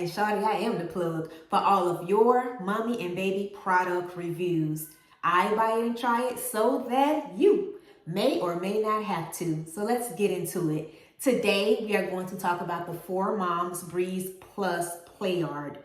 and shawty, I am the plug for all of your mommy and baby product reviews. I buy it and try it so that you may or may not have to. So let's get into it. Today, we are going to talk about the 4Moms Breeze Plus Playard.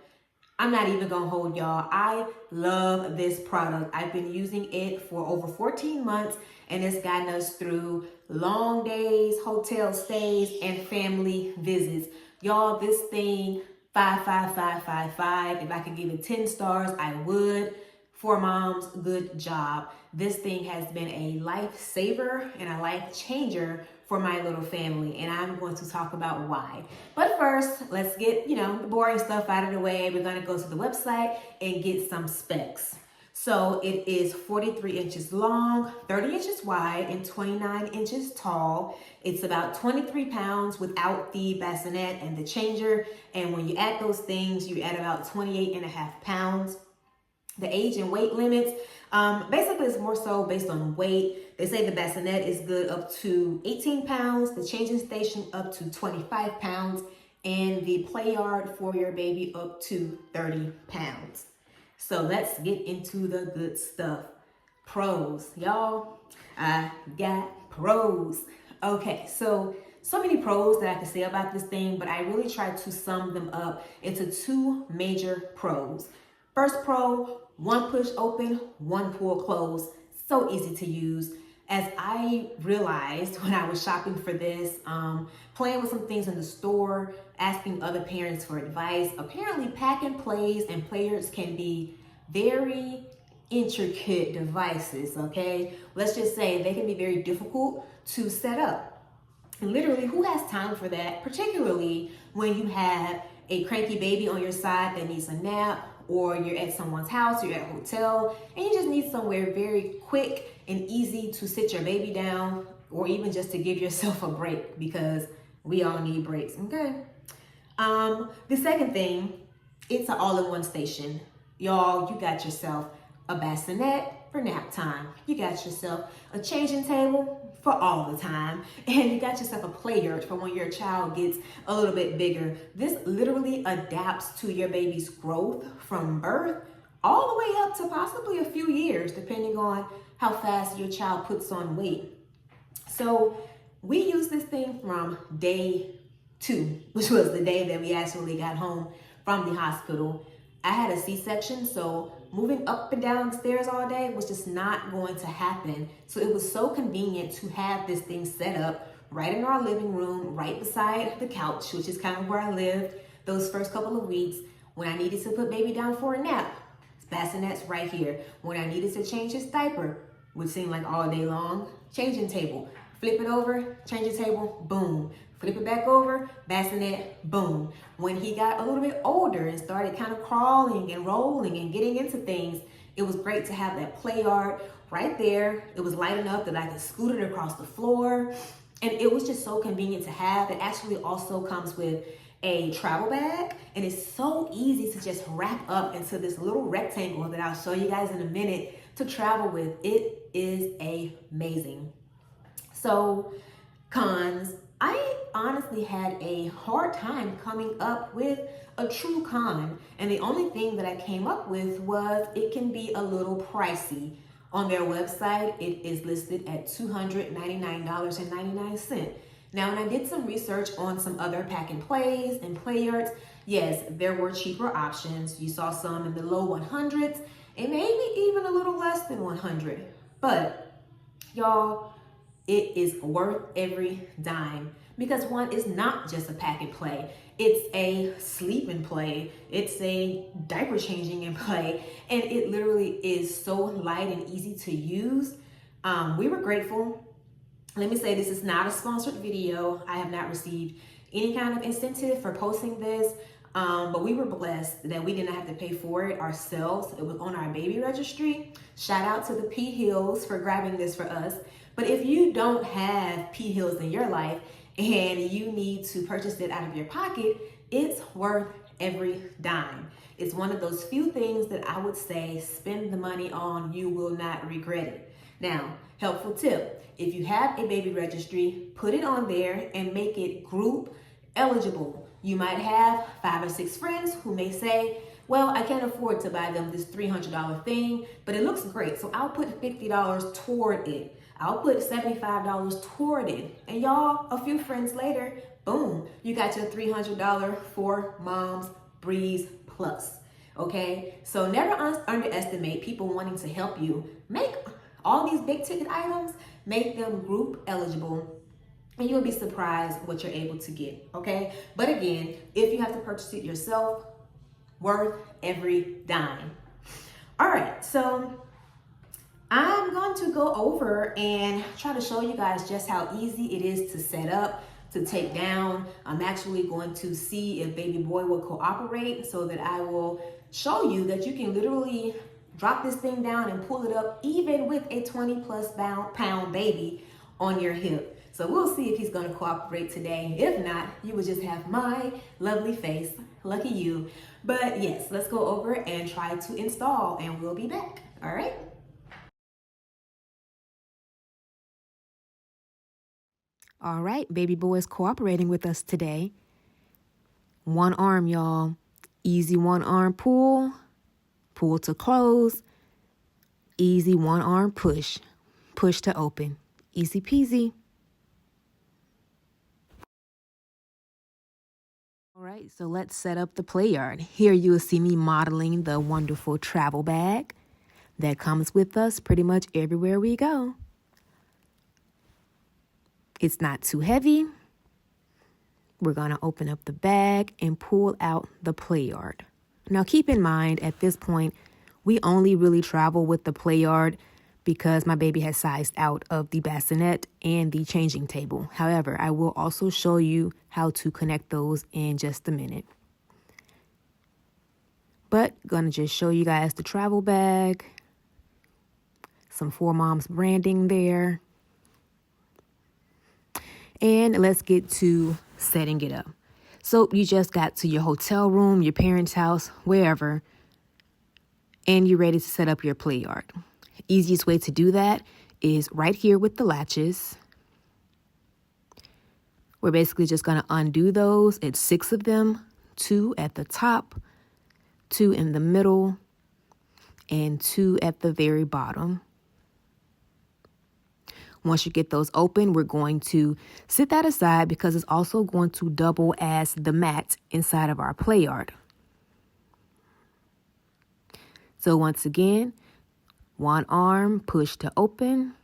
I'm not even gonna hold y'all. I love this product. I've been using it for over 14 months and it's gotten us through long days, hotel stays, and family visits. Y'all, this thing, 5. If I could give it 10 stars, I would. 4Moms, good job. This thing has been a lifesaver and a life changer for my little family, and I'm going to talk about why. But first, let's get, the boring stuff out of the way. We're going to go to the website and get some specs. So it is 43 inches long, 30 inches wide, and 29 inches tall. It's about 23 pounds without the bassinet and the changer. And when you add those things, you add about 28 and a half pounds. The age and weight limits, basically it's more so based on weight. They say the bassinet is good up to 18 pounds, the changing station up to 25 pounds, and the Playard for your baby up to 30 pounds. So let's get into the good stuff. Pros, y'all, I got pros. Okay, so many pros that I can say about this thing, but I really try to sum them up into two major pros. First pro, one push open, one pull close. So easy to use. As I realized when I was shopping for this, playing with some things in the store, asking other parents for advice, apparently pack and plays and Playards can be very intricate devices, okay? Let's just say they can be very difficult to set up. And literally, who has time for that? Particularly when you have a cranky baby on your side that needs a nap, or you're at someone's house, you're at a hotel, and you just need somewhere very quick and easy to sit your baby down, or even just to give yourself a break, because we all need breaks, okay? The second thing, it's an all-in-one station. Y'all, you got yourself a bassinet for nap time. You got yourself a changing table for all the time. And you got yourself a Playard for when your child gets a little bit bigger. This literally adapts to your baby's growth from birth all the way up to possibly a few years, depending on how fast your child puts on weight. So we use this thing from day 2, which was the day that we actually got home from the hospital. I had a C-section, so moving up and down the stairs all day was just not going to happen. So it was so convenient to have this thing set up right in our living room, right beside the couch, which is kind of where I lived those first couple of weeks. When I needed to put baby down for a nap, bassinet's right here. When I needed to change his diaper, which seemed like all day long, changing table. Flip it over, change the table, boom. Flip it back over, bassinet, boom. When he got a little bit older and started kind of crawling and rolling and getting into things, it was great to have that Playard right there. It was light enough that I could scoot it across the floor. And it was just so convenient to have. It actually also comes with a travel bag, and it's so easy to just wrap up into this little rectangle that I'll show you guys in a minute to travel with. It is amazing. So, cons. I honestly had a hard time coming up with a true con, and the only thing that I came up with was it can be a little pricey. On their website, it is listed at $299.99. Now, when I did some research on some other pack and plays and Playards, yes, there were cheaper options. You saw some in the low 100s and maybe even a little less than 100. But y'all, it is worth every dime, because one is not just a pack and play. It's a sleep and play. It's a diaper changing and play. And it literally is so light and easy to use. We were grateful. Let me say, this is not a sponsored video. I have not received any kind of incentive for posting this. But we were blessed that we didn't have to pay for it ourselves. It was on our baby registry. Shout out to the P Hills for grabbing this for us. But if you don't have P Hills in your life and you need to purchase it out of your pocket, it's worth every dime. It's one of those few things that I would say spend the money on, you will not regret it. Now, helpful tip, if you have a baby registry, put it on there and make it group eligible. You might have 5 or 6 friends who may say, well, I can't afford to buy them this $300 thing, but it looks great, so I'll put $50 toward it. I'll put $75 toward it. And y'all, a few friends later, boom, you got your $300 for Mom's Breeze Plus. Okay, so never underestimate people wanting to help you. Make all these big ticket items, make them group eligible, and you'll be surprised what you're able to get. Okay, but again, if you have to purchase it yourself, worth every dime. All right, so I'm going to go over and try to show you guys just how easy it is to set up, to take down. I'm actually going to see if baby boy will cooperate so that I will show you that you can literally drop this thing down and pull it up even with a 20+ pound baby on your hip. So we'll see if he's going to cooperate today. If not, you will just have my lovely face. Lucky you. But yes, let's go over and try to install, and we'll be back. All right. All right, baby boy is cooperating with us today. One arm, y'all. Easy one arm pull. Pull to close. Easy one arm push. Push to open. Easy peasy. All right, so let's set up the Playard. Here you will see me modeling the wonderful travel bag that comes with us pretty much everywhere we go. It's not too heavy. We're going to open up the bag and pull out the Playard. Now keep in mind, at this point, we only really travel with the Playard because my baby has sized out of the bassinet and the changing table. However, I will also show you how to connect those in just a minute. But gonna just show you guys the travel bag, some 4Moms branding there. And let's get to setting it up. So you just got to your hotel room, your parents' house, wherever, and you're ready to set up your Playard. Easiest way to do that is right here with the latches. We're basically just going to undo those. It's 6 of them, 2 at the top, 2 in the middle, and 2 at the very bottom. Once you get those open, we're going to sit that aside because it's also going to double as the mat inside of our Playard. So once again, one arm, push to open.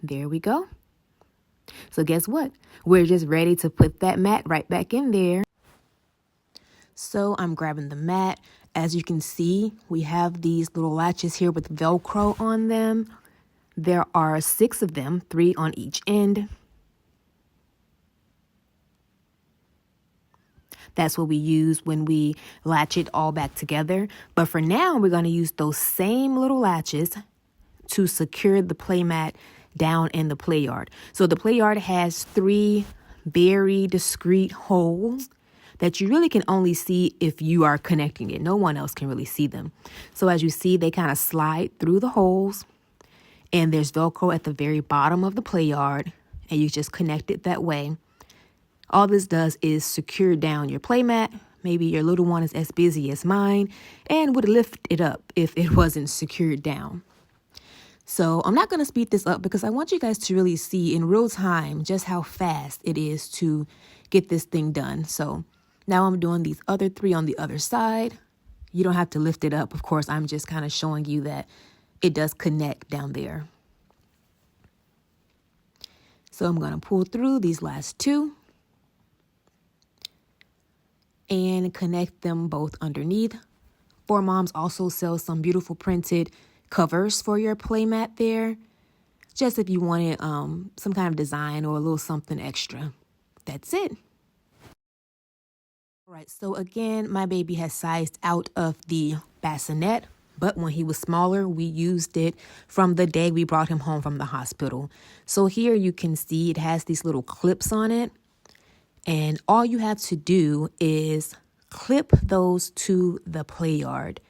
There we go. So guess what? We're just ready to put that mat right back in there. So I'm grabbing the mat. As you can see, we have these little latches here with Velcro on them. There are 6 of them, 3 on each end. That's what we use when we latch it all back together. But for now, we're going to use those same little latches to secure the playmat down in the Playard. So the Playard has 3 very discreet holes that you really can only see if you are connecting it. No one else can really see them. So as you see, they kind of slide through the holes. And there's Velcro at the very bottom of the Playard. And you just connect it that way. All this does is secure down your playmat. Maybe your little one is as busy as mine and would lift it up if it wasn't secured down. So I'm not going to speed this up because I want you guys to really see in real time just how fast it is to get this thing done. So now I'm doing these other 3 on the other side. You don't have to lift it up. Of course, I'm just kind of showing you that it does connect down there. So I'm going to pull through these last 2. And connect them both underneath. 4Moms also sells some beautiful printed covers for your playmat there. Just if you wanted some kind of design or a little something extra. That's it. All right, so again, my baby has sized out of the bassinet, but when he was smaller, we used it from the day we brought him home from the hospital. So here you can see it has these little clips on it. And all you have to do is clip those to the Playard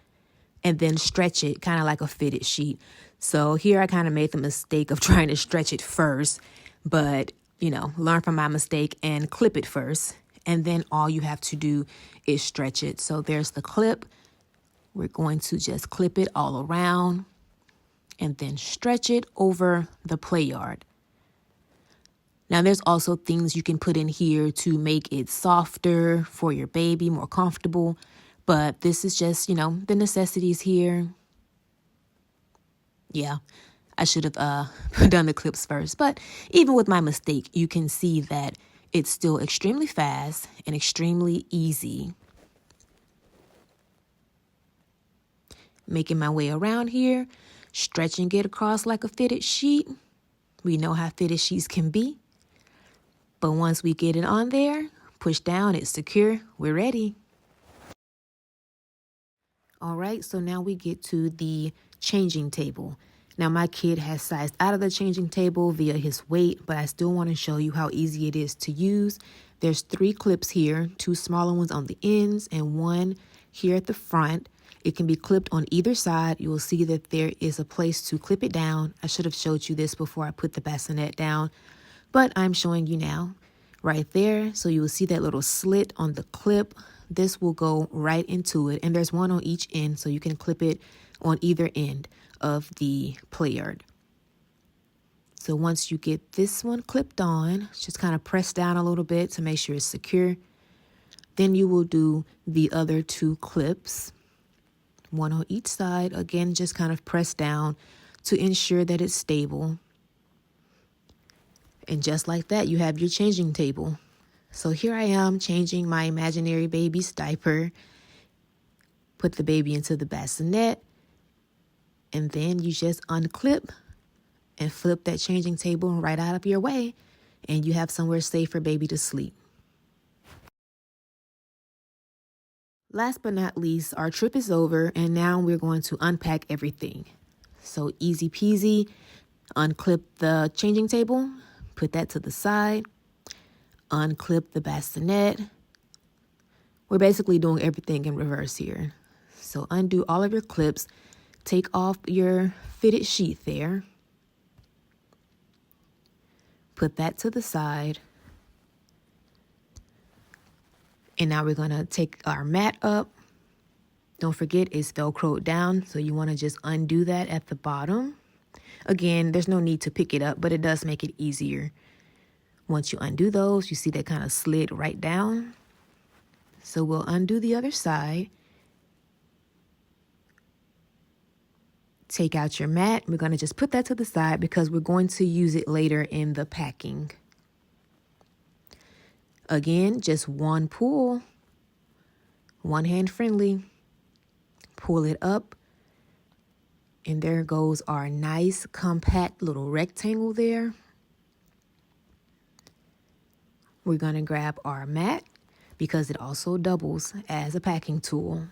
and then stretch it kind of like a fitted sheet. So here I kind of made the mistake of trying to stretch it first, but learn from my mistake and clip it first. And then all you have to do is stretch it. So there's the clip. We're going to just clip it all around and then stretch it over the Playard. Now, there's also things you can put in here to make it softer for your baby, more comfortable. But this is just, the necessities here. Yeah, I should have done the clips first. But even with my mistake, you can see that it's still extremely fast and extremely easy. Making my way around here, stretching it across like a fitted sheet. We know how fitted sheets can be. But once we get it on there, push down, it's secure, we're ready. All right, so now we get to the changing table. Now my kid has sized out of the changing table via his weight, but I still want to show you how easy it is to use. There's 3 clips here, 2 smaller ones on the ends and 1 here at the front. It can be clipped on either side. You will see that there is a place to clip it down. I should have showed you this before I put the bassinet down, but I'm showing you now right there. So you will see that little slit on the clip. This will go right into it. And there's 1 on each end, so you can clip it on either end of the Playard. So once you get this one clipped on, just kind of press down a little bit to make sure it's secure. Then you will do the other 2 clips, 1 on each side. Again, just kind of press down to ensure that it's stable. And just like that, you have your changing table. So here I am changing my imaginary baby's diaper. Put the baby into the bassinet. And then you just unclip and flip that changing table right out of your way. And you have somewhere safe for baby to sleep. Last but not least, our trip is over. And now we're going to unpack everything. So easy peasy. Unclip the changing table. Put that to the side. Unclip the bassinet. We're basically doing everything in reverse here. So undo all of your clips. Take off your fitted sheet there. Put that to the side. And now we're going to take our mat up. Don't forget it's Velcroed down, so you want to just undo that at the bottom. Again, there's no need to pick it up, but it does make it easier. Once you undo those, you see that kind of slid right down. So we'll undo the other side. Take out your mat. We're going to just put that to the side because we're going to use it later in the packing. Again, just 1 pull. 1 hand friendly. Pull it up. And there goes our nice compact little rectangle there. We're going to grab our mat because it also doubles as a packing tool.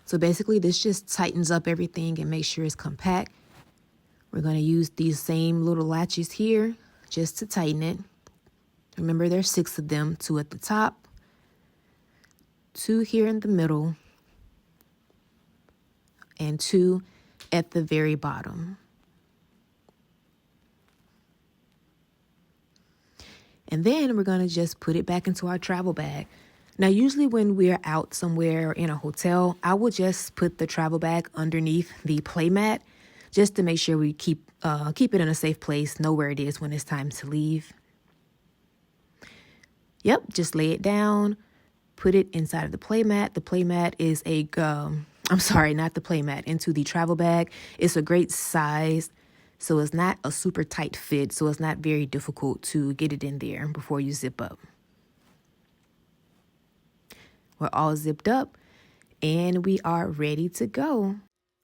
So basically this just tightens up everything and makes sure it's compact. We're going to use these same little latches here just to tighten it. Remember there's 6 of them, 2 at the top, 2 here in the middle, and 2 at the very bottom. And then we're going to just put it back into our travel bag. Now, usually when we're out somewhere in a hotel, I will just put the travel bag underneath the play mat just to make sure we keep it in a safe place, know where it is when it's time to leave. Yep, just lay it down, put it inside of the play mat. The play mat is not the play mat, into the travel bag. It's a great size. So it's not a super tight fit, so it's not very difficult to get it in there before you zip up. We're all zipped up, and we are ready to go.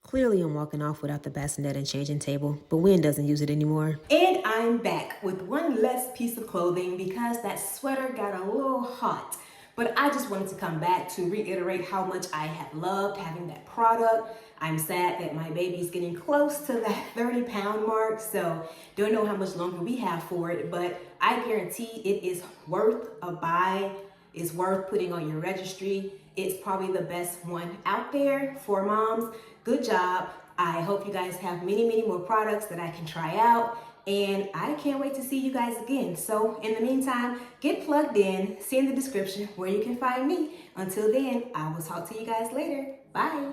Clearly, I'm walking off without the bassinet and changing table, but Wynn doesn't use it anymore. And I'm back with one less piece of clothing because that sweater got a little hot. But I just wanted to come back to reiterate how much I have loved having that product. I'm sad that my baby's getting close to that 30-pound mark, so don't know how much longer we have for it, but I guarantee it is worth a buy. It's worth putting on your registry. It's probably the best one out there for moms. Good job. I hope you guys have many, many more products that I can try out. And I can't wait to see you guys again. So in the meantime, get plugged in, see in the description where you can find me. Until then, I will talk to you guys later. Bye.